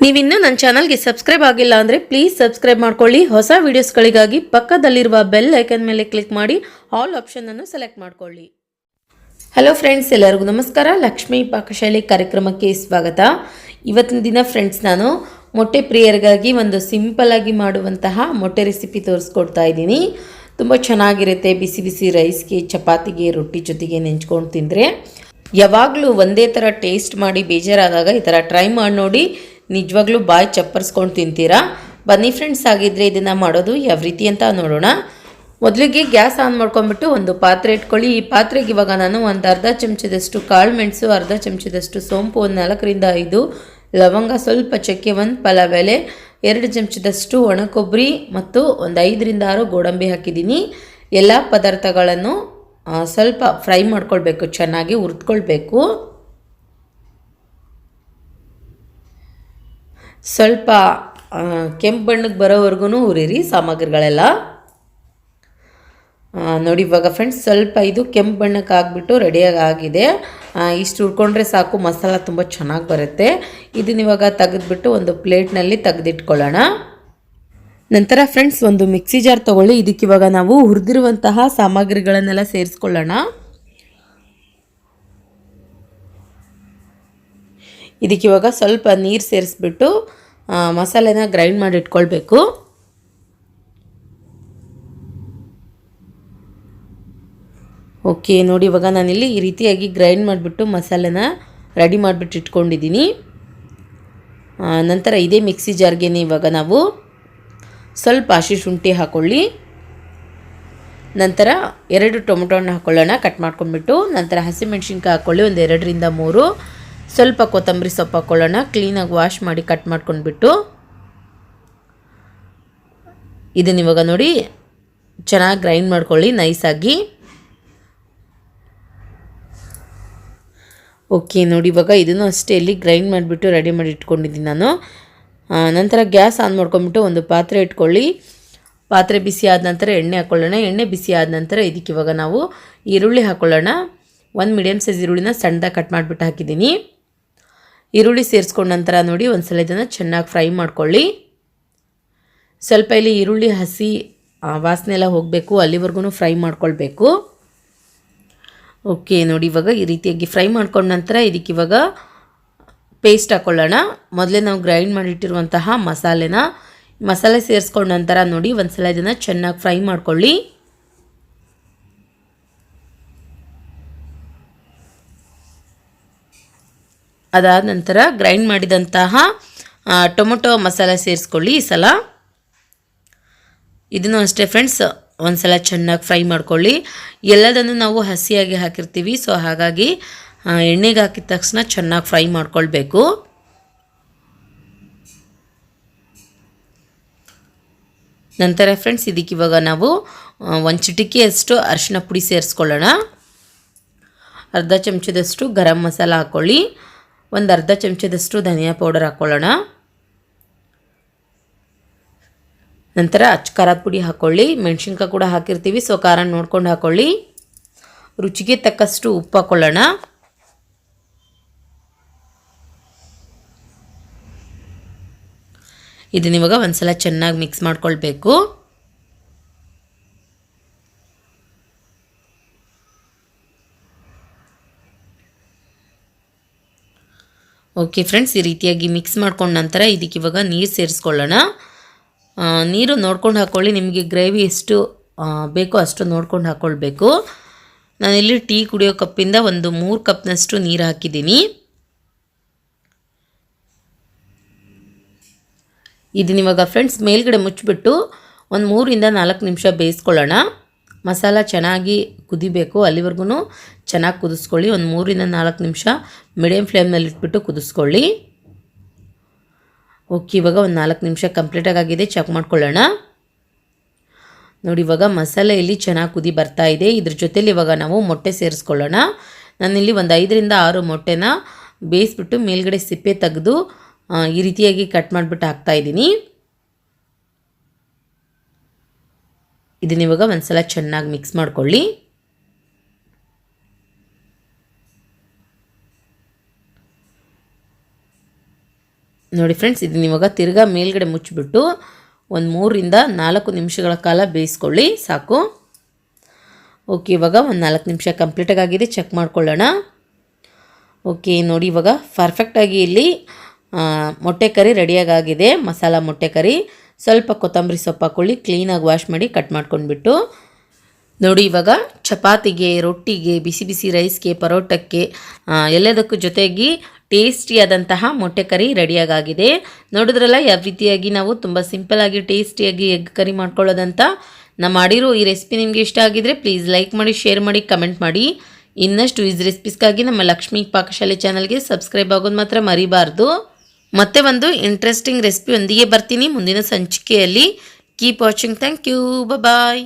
ನೀವಿನ್ನೂ ನನ್ನ ಚಾನಲ್ಗೆ ಸಬ್ಸ್ಕ್ರೈಬ್ ಆಗಿಲ್ಲ ಅಂದರೆ ಪ್ಲೀಸ್ ಸಬ್ಸ್ಕ್ರೈಬ್ ಮಾಡ್ಕೊಳ್ಳಿ. ಹೊಸ ವೀಡಿಯೋಸ್ಗಳಿಗಾಗಿ ಪಕ್ಕದಲ್ಲಿರುವ ಬೆಲ್ ಐಕನ್ ಮೇಲೆ ಕ್ಲಿಕ್ ಮಾಡಿ ಆಲ್ ಆಪ್ಷನನ್ನು ಸೆಲೆಕ್ಟ್ ಮಾಡ್ಕೊಳ್ಳಿ. ಹಲೋ ಫ್ರೆಂಡ್ಸ್, ಎಲ್ಲರಿಗೂ ನಮಸ್ಕಾರ. ಲಕ್ಷ್ಮಿ ಪಾಕಶಾಲೆ ಕಾರ್ಯಕ್ರಮಕ್ಕೆ ಸ್ವಾಗತ. ಇವತ್ತಿನ ದಿನ ಫ್ರೆಂಡ್ಸ್, ನಾನು ಮೊಟ್ಟೆ ಪ್ರಿಯರಿಗಾಗಿ ಒಂದು ಸಿಂಪಲ್ಲಾಗಿ ಮಾಡುವಂತಹ ಮೊಟ್ಟೆ ರೆಸಿಪಿ ತೋರಿಸ್ಕೊಡ್ತಾ ಇದ್ದೀನಿ. ತುಂಬ ಚೆನ್ನಾಗಿರುತ್ತೆ. ಬಿಸಿ ಬಿಸಿ ರೈಸ್ಗೆ, ಚಪಾತಿಗೆ, ರೊಟ್ಟಿ ಜೊತೆಗೆ ನೆಂಚ್ಕೊಂಡು ತಿಂದರೆ ಯಾವಾಗಲೂ ಒಂದೇ ಥರ ಟೇಸ್ಟ್ ಮಾಡಿ ಬೇಜಾರಾದಾಗ ಈ ಥರ ಟ್ರೈ ಮಾಡಿ ನೋಡಿ. ನಿಜವಾಗ್ಲೂ ಬಾಯಿ ಚಪ್ಪರ್ಸ್ಕೊಂಡು ತಿಂತೀರಾ. ಬನ್ನಿ ಫ್ರೆಂಡ್ಸ್, ಆಗಿದ್ದರೆ ಇದನ್ನು ಮಾಡೋದು ಯಾವ ರೀತಿ ಅಂತ ನೋಡೋಣ. ಮೊದಲಿಗೆ ಗ್ಯಾಸ್ ಆನ್ ಮಾಡ್ಕೊಂಡ್ಬಿಟ್ಟು ಒಂದು ಪಾತ್ರೆ ಇಟ್ಕೊಳ್ಳಿ. ಈ ಪಾತ್ರೆಗೆ ಇವಾಗ ನಾನು ಒಂದು ಅರ್ಧ ಚಮಚದಷ್ಟು ಕಾಳು ಮೆಣಸು, ಅರ್ಧ ಚಮಚದಷ್ಟು ಸೋಂಪು, ಒಂದು 4ರಿಂದ 5 ಲವಂಗ, ಸ್ವಲ್ಪ ಚಕ್ಕೆ, 1 ಪಲಾವ್ ಎಲೆ, 2 ಚಮಚದಷ್ಟು ಒಣ ಕೊಬ್ಬರಿ ಮತ್ತು ಒಂದು 5ರಿಂದ 6 ಗೋಡಂಬಿ ಹಾಕಿದ್ದೀನಿ. ಎಲ್ಲ ಪದಾರ್ಥಗಳನ್ನು ಸ್ವಲ್ಪ ಫ್ರೈ ಮಾಡ್ಕೊಳ್ಬೇಕು, ಚೆನ್ನಾಗಿ ಹುರಿದ್ಕೊಳ್ಬೇಕು. ಸ್ವಲ್ಪ ಕೆಂಪು ಬಣ್ಣಕ್ಕೆ ಬರೋವರೆಗೂ ಹುರಿರಿ ಸಾಮಗ್ರಿಗಳೆಲ್ಲ. ನೋಡಿ ಇವಾಗ ಫ್ರೆಂಡ್ಸ್, ಸ್ವಲ್ಪ ಇದು ಕೆಂಪು ಬಣ್ಣಕ್ಕೆ ಆಗಿಬಿಟ್ಟು ರೆಡಿಯಾಗಿ ಆಗಿದೆ. ಇಷ್ಟು ಹುರ್ಕೊಂಡ್ರೆ ಸಾಕು, ಮಸಾಲ ತುಂಬ ಚೆನ್ನಾಗಿ ಬರುತ್ತೆ. ಇದನ್ನ ಇವಾಗ ತೆಗೆದುಬಿಟ್ಟು ಒಂದು ಪ್ಲೇಟ್ನಲ್ಲಿ ತೆಗೆದಿಟ್ಕೊಳ್ಳೋಣ. ನಂತರ ಫ್ರೆಂಡ್ಸ್, ಒಂದು ಮಿಕ್ಸಿ ಜಾರ್ ತೊಗೊಳ್ಳಿ. ಇದಕ್ಕಿವಾಗ ನಾವು ಹುರಿದಿರುವಂತಹ ಸಾಮಗ್ರಿಗಳನ್ನೆಲ್ಲ ಸೇರಿಸ್ಕೊಳ್ಳೋಣ. ಇದಕ್ಕಿವಾಗ ಸ್ವಲ್ಪ ನೀರು ಸೇರಿಸ್ಬಿಟ್ಟು ಮಸಾಲೆನ ಗ್ರೈಂಡ್ ಮಾಡಿ ಇಟ್ಕೊಳ್ಬೇಕು. ಓಕೆ, ನೋಡಿ ಇವಾಗ ನಾನಿಲ್ಲಿ ಈ ರೀತಿಯಾಗಿ ಗ್ರೈಂಡ್ ಮಾಡಿಬಿಟ್ಟು ಮಸಾಲೆನ ರೆಡಿ ಮಾಡಿಬಿಟ್ಟು ಇಟ್ಕೊಂಡಿದ್ದೀನಿ. ನಂತರ ಇದೇ ಮಿಕ್ಸಿ ಜಾರ್ಗೆ ಇವಾಗ ನಾವು ಸ್ವಲ್ಪ ಹಸಿ ಶುಂಠಿ ಹಾಕ್ಕೊಳ್ಳಿ. ನಂತರ 2 ಟೊಮೊಟೊನ ಹಾಕ್ಕೊಳ್ಳೋಣ, ಕಟ್ ಮಾಡ್ಕೊಂಡ್ಬಿಟ್ಟು. ನಂತರ ಹಸಿಮೆಣ್ಸಿನ್ಕಾಯಿ ಹಾಕ್ಕೊಳ್ಳಿ, ಒಂದು 2ರಿಂದ 3. ಸ್ವಲ್ಪ ಕೊತ್ತಂಬರಿ ಸೊಪ್ಪು ಹಾಕ್ಕೊಳ್ಳೋಣ, ಕ್ಲೀನಾಗಿ ವಾಶ್ ಮಾಡಿ ಕಟ್ ಮಾಡ್ಕೊಂಡ್ಬಿಟ್ಟು. ಇದನ್ನ ಇವಾಗ ನೋಡಿ ಚೆನ್ನಾಗಿ ಗ್ರೈಂಡ್ ಮಾಡ್ಕೊಳ್ಳಿ ನೈಸಾಗಿ. ಓಕೆ, ನೋಡಿ ಇವಾಗ ಇದನ್ನು ಅಷ್ಟೇ ಇಲ್ಲಿ ಗ್ರೈಂಡ್ ಮಾಡಿಬಿಟ್ಟು ರೆಡಿ ಮಾಡಿ ಇಟ್ಕೊಂಡಿದ್ದೀನಿ ನಾನು. ನಂತರ ಗ್ಯಾಸ್ ಆನ್ ಮಾಡ್ಕೊಂಬಿಟ್ಟು ಒಂದು ಪಾತ್ರೆ ಇಟ್ಕೊಳ್ಳಿ. ಪಾತ್ರೆ ಬಿಸಿ ಆದ ನಂತರ ಎಣ್ಣೆ ಹಾಕ್ಕೊಳ್ಳೋಣ. ಎಣ್ಣೆ ಬಿಸಿ ಆದ ನಂತರ ಇದಕ್ಕೆ ಇವಾಗ ನಾವು ಈರುಳ್ಳಿ ಹಾಕ್ಕೊಳ್ಳೋಣ. 1 ಮೀಡಿಯಮ್ ಸೈಜ್ ಈರುಳ್ಳಿನ ಸಣ್ಣದಾಗಿ ಕಟ್ ಮಾಡಿಬಿಟ್ಟು ಹಾಕಿದ್ದೀನಿ. ಈರುಳ್ಳಿ ಸೇರಿಸ್ಕೊಂಡ ನಂತರ ನೋಡಿ ಒಂದ್ಸಲ ಇದನ್ನು ಚೆನ್ನಾಗಿ ಫ್ರೈ ಮಾಡ್ಕೊಳ್ಳಿ. ಸ್ವಲ್ಪ ಇಲ್ಲಿ ಈರುಳ್ಳಿ ಹಸಿ ವಾಸನೆ ಎಲ್ಲ ಹೋಗಬೇಕು, ಅಲ್ಲಿವರೆಗೂ ಫ್ರೈ ಮಾಡ್ಕೊಳ್ಬೇಕು. ಓಕೆ, ನೋಡಿ ಇವಾಗ ಈ ರೀತಿಯಾಗಿ ಫ್ರೈ ಮಾಡ್ಕೊಂಡ ನಂತರ ಇದಕ್ಕೆ ಇವಾಗ ಪೇಸ್ಟ್ ಹಾಕ್ಕೊಳ್ಳೋಣ. ಮೊದಲೇ ನಾವು ಗ್ರೈಂಡ್ ಮಾಡಿಟ್ಟಿರುವಂತಹ ಮಸಾಲೆ ಸೇರಿಸ್ಕೊಂಡ ನಂತರ ನೋಡಿ ಒಂದ್ಸಲ ಇದನ್ನು ಚೆನ್ನಾಗಿ ಫ್ರೈ ಮಾಡ್ಕೊಳ್ಳಿ. ಅದಾದ ನಂತರ ಗ್ರೈಂಡ್ ಮಾಡಿದಂತಹ ಟೊಮೊಟೊ ಮಸಾಲೆ ಸೇರಿಸ್ಕೊಳ್ಳಿ ಈ ಸಲ. ಇದನ್ನು ಅಷ್ಟೇ ಫ್ರೆಂಡ್ಸ್, ಒಂದ್ಸಲ ಚೆನ್ನಾಗಿ ಫ್ರೈ ಮಾಡ್ಕೊಳ್ಳಿ. ಎಲ್ಲದನ್ನು ನಾವು ಹಸಿಯಾಗಿ ಹಾಕಿರ್ತೀವಿ, ಸೊ ಹಾಗಾಗಿ ಎಣ್ಣೆಗೆ ಹಾಕಿದ ತಕ್ಷಣ ಚೆನ್ನಾಗಿ ಫ್ರೈ ಮಾಡ್ಕೊಳ್ಬೇಕು. ನಂತರ ಫ್ರೆಂಡ್ಸ್, ಇದಕ್ಕೆ ಇವಾಗ ನಾವು 1 ಚಿಟಿಕೆಯಷ್ಟು ಅರಿಶಿನ ಪುಡಿ ಸೇರಿಸ್ಕೊಳ್ಳೋಣ. ಅರ್ಧ ಚಮಚದಷ್ಟು ಗರಂ ಮಸಾಲ ಹಾಕ್ಕೊಳ್ಳಿ. ಒಂದು ಅರ್ಧ ಚಮಚದಷ್ಟು ಧನಿಯಾ ಪೌಡರ್ ಹಾಕ್ಕೊಳ್ಳೋಣ. ನಂತರ ಖಾರದ ಪುಡಿ ಹಾಕ್ಕೊಳ್ಳಿ. ಮೆಣಸಿನ್ಕಾಯಿ ಕೂಡ ಹಾಕಿರ್ತೀವಿ, ಸೊ ಖಾರ ನೋಡ್ಕೊಂಡು ಹಾಕ್ಕೊಳ್ಳಿ. ರುಚಿಗೆ ತಕ್ಕಷ್ಟು ಉಪ್ಪು ಹಾಕ್ಕೊಳ್ಳೋಣ. ಇದನ್ನ ಇವಾಗ ಒಂದ್ಸಲ ಚೆನ್ನಾಗಿ ಮಿಕ್ಸ್ ಮಾಡ್ಕೊಳ್ಬೇಕು. ಓಕೆ ಫ್ರೆಂಡ್ಸ್, ಈ ರೀತಿಯಾಗಿ ಮಿಕ್ಸ್ ಮಾಡ್ಕೊಂಡ ನಂತರ ಇದಕ್ಕೆ ಇವಾಗ ನೀರು ಸೇರಿಸ್ಕೊಳ್ಳೋಣ. ನೀರು ನೋಡ್ಕೊಂಡು ಹಾಕ್ಕೊಳ್ಳಿ. ನಿಮಗೆ ಗ್ರೇವಿ ಎಷ್ಟು ಬೇಕೋ ಅಷ್ಟು ನೋಡ್ಕೊಂಡು ಹಾಕ್ಕೊಳ್ಬೇಕು. ನಾನಿಲ್ಲಿ ಟೀ ಕುಡಿಯೋ ಕಪ್ಪಿಂದ ಒಂದು 3 ಕಪ್ನಷ್ಟು ನೀರು ಹಾಕಿದ್ದೀನಿ. ಇದನ್ನ ಇವಾಗ ಫ್ರೆಂಡ್ಸ್ ಮೇಲ್ಗಡೆ ಮುಚ್ಚಿಬಿಟ್ಟು ಒಂದು 3ರಿಂದ 4 ನಿಮಿಷ ಬೇಯಿಸ್ಕೊಳ್ಳೋಣ. ಮಸಾಲ ಚೆನ್ನಾಗಿ ಕುದಿಬೇಕು, ಅಲ್ಲಿವರೆಗೂ ಚೆನ್ನಾಗಿ ಕುದಿಸ್ಕೊಳ್ಳಿ. ಒಂದು 3ರಿಂದ 4 ನಿಮಿಷ ಮೀಡಿಯಮ್ ಫ್ಲೇಮ್ನಲ್ಲಿ ಇಟ್ಬಿಟ್ಟು ಕುದಿಸ್ಕೊಳ್ಳಿ. ಓಕೆ, ಇವಾಗ ಒಂದು 4 ನಿಮಿಷ ಕಂಪ್ಲೀಟಾಗಿ ಆಗಿದೆ, ಚೆಕ್ ಮಾಡ್ಕೊಳ್ಳೋಣ. ನೋಡಿ ಇವಾಗ ಮಸಾಲೆ ಇಲ್ಲಿ ಚೆನ್ನಾಗಿ ಕುದಿ ಬರ್ತಾ ಇದೆ. ಇದ್ರ ಜೊತೆಲಿ ಇವಾಗ ನಾವು ಮೊಟ್ಟೆ ಸೇರಿಸ್ಕೊಳ್ಳೋಣ. ನಾನಿಲ್ಲಿ ಒಂದು 5ರಿಂದ 6 ಮೊಟ್ಟೆನ ಬೇಯಿಸ್ಬಿಟ್ಟು ಮೇಲ್ಗಡೆ ಸಿಪ್ಪೆ ತೆಗೆದು ಈ ರೀತಿಯಾಗಿ ಕಟ್ ಮಾಡಿಬಿಟ್ಟು ಹಾಕ್ತಾಯಿದ್ದೀನಿ. ಇದನ್ನ ಇವಾಗ ಒಂದ್ಸಲ ಚೆನ್ನಾಗಿ ಮಿಕ್ಸ್ ಮಾಡ್ಕೊಳ್ಳಿ. ನೋಡಿ ಫ್ರೆಂಡ್ಸ್, ಇದನ್ನ ಇವಾಗ ತಿರ್ಗಾ ಮೇಲ್ಗಡೆ ಮುಚ್ಚಿಬಿಟ್ಟು ಒಂದು 3ರಿಂದ 4 ನಿಮಿಷಗಳ ಕಾಲ ಬೇಯಿಸ್ಕೊಳ್ಳಿ ಸಾಕು. ಓಕೆ, ಇವಾಗ ಒಂದು 4 ನಿಮಿಷ ಕಂಪ್ಲೀಟಾಗಿ ಆಗಿದೆ, ಚೆಕ್ ಮಾಡ್ಕೊಳ್ಳೋಣ. ಓಕೆ ನೋಡಿ, ಇವಾಗ ಪರ್ಫೆಕ್ಟಾಗಿ ಇಲ್ಲಿ ಮೊಟ್ಟೆ ಕರಿ ರೆಡಿಯಾಗಿದೆ. ಮಸಾಲ ಮೊಟ್ಟೆ ಕರಿ. ಸ್ವಲ್ಪ ಕೊತ್ತಂಬರಿ ಸೊಪ್ಪು ಹಾಕ್ಕೊಳ್ಳಿ, ಕ್ಲೀನಾಗಿ ವಾಶ್ ಮಾಡಿ ಕಟ್ ಮಾಡ್ಕೊಂಡ್ಬಿಟ್ಟು. ನೋಡಿ ಇವಾಗ ಚಪಾತಿಗೆ, ರೊಟ್ಟಿಗೆ, ಬಿಸಿ ಬಿಸಿ ರೈಸ್ಗೆ, ಪರೋಟಕ್ಕೆ ಎಲ್ಲದಕ್ಕೂ ಜೊತೆಗೆ ಟೇಸ್ಟಿಯಾದಂತಹ ಮೊಟ್ಟೆ ಕರಿ ರೆಡಿಯಾಗಿದೆ. ನೋಡಿದ್ರಲ್ಲ ಯಾವ ರೀತಿಯಾಗಿ ನಾವು ತುಂಬ ಸಿಂಪಲ್ಲಾಗಿ ಟೇಸ್ಟಿಯಾಗಿ ಎಗ್ ಕರಿ ಮಾಡ್ಕೊಳ್ಳೋದಂತ. ನಾನು ಮಾಡಿರೋ ಈ ರೆಸಿಪಿ ನಿಮಗೆ ಇಷ್ಟ ಆಗಿದ್ರೆ ಪ್ಲೀಸ್ ಲೈಕ್ ಮಾಡಿ, ಶೇರ್ ಮಾಡಿ, ಕಮೆಂಟ್ ಮಾಡಿ. ಇನ್ನಷ್ಟು ಈಸ್ ರೆಸಿಪೀಸ್ಗಾಗಿ ನಮ್ಮ ಲಕ್ಷ್ಮಿ ಪಾಕಶಾಲೆ ಚಾನಲ್ಗೆ ಸಬ್ಸ್ಕ್ರೈಬ್ ಆಗೋದು ಮಾತ್ರ ಮರಿಬಾರ್ದು. ಮತ್ತೆ ಒಂದು ಇಂಟ್ರೆಸ್ಟಿಂಗ್ ರೆಸಿಪಿ ಒಂದಿಗೆ ಬರ್ತೀನಿ ಮುಂದಿನ ಸಂಚಿಕೆಯಲ್ಲಿ. Keep watching. Thank you. Bye.